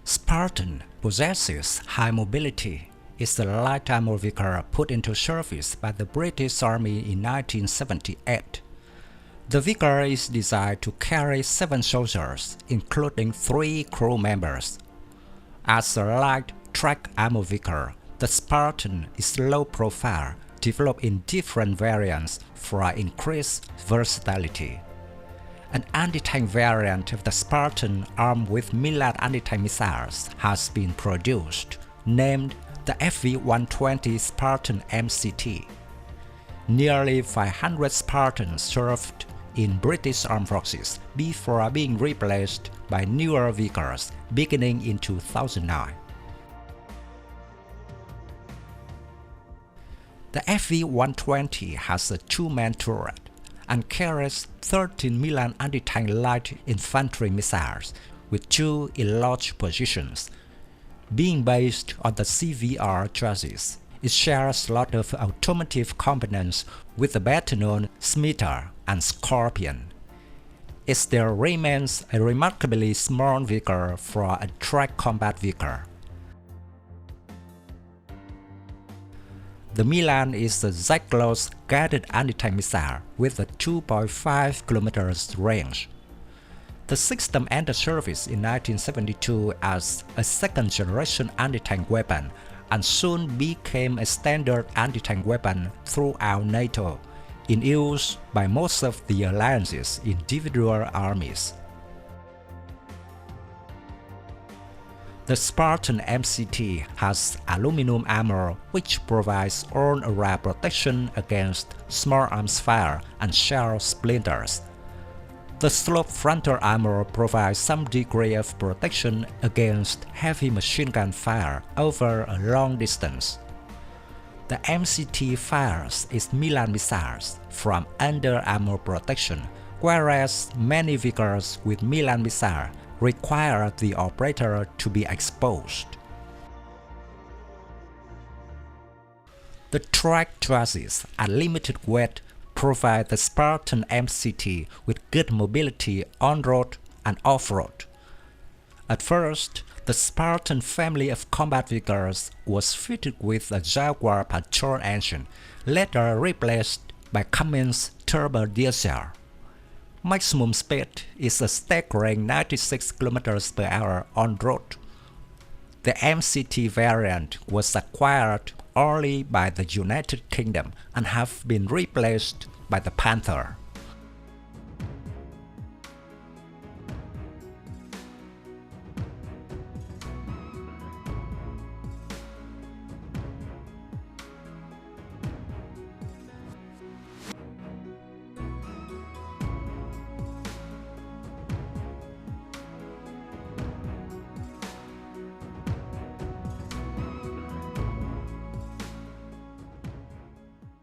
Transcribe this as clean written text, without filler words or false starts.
Spartan possesses high mobility. It's a light armor vehicle put into service by the British Army in 1978. The vehicle is designed to carry 7 soldiers, including 3 crew members. As a light track armor vehicle, the Spartan is low profile, developed in different variants for increased versatility. An anti-tank variant of the Spartan armed with MILAN anti-tank missiles has been produced, named the FV120 Spartan MCT. Nearly 500 Spartans served in British Armed Forces before being replaced by newer vehicles beginning in 2009. The FV120 has a 2-man turret and carries 13 MILAN anti-tank light infantry missiles with 2 enlarged positions. Being based on the CVR chassis, it shares a lot of automotive components with the better-known Scimitar and Scorpion. It still remains a remarkably small vehicle for a track combat vehicle. The MILAN is a Zyklus guided anti-tank missile with a 2.5 km range. The system entered service in 1972 as a second-generation anti-tank weapon and soon became a standard anti-tank weapon throughout NATO, in use by most of the alliance's individual armies. The Spartan MCT has aluminum armor which provides all-around protection against small arms fire and shell splinters. The sloped frontal armor provides some degree of protection against heavy machine gun fire over a long distance. The MCT fires its MILAN missiles from under armor protection, whereas many vehicles with MILAN missile require the operator to be exposed. The track chassis and limited weight provide the Spartan MCT with good mobility on-road and off-road. At first, the Spartan family of combat vehicles was fitted with a Jaguar patrol engine, later replaced by Cummins turbo diesel. Maximum speed is a staggering 96 km per hour on road. The MCT variant was acquired only by the United Kingdom and have been replaced by the Panther.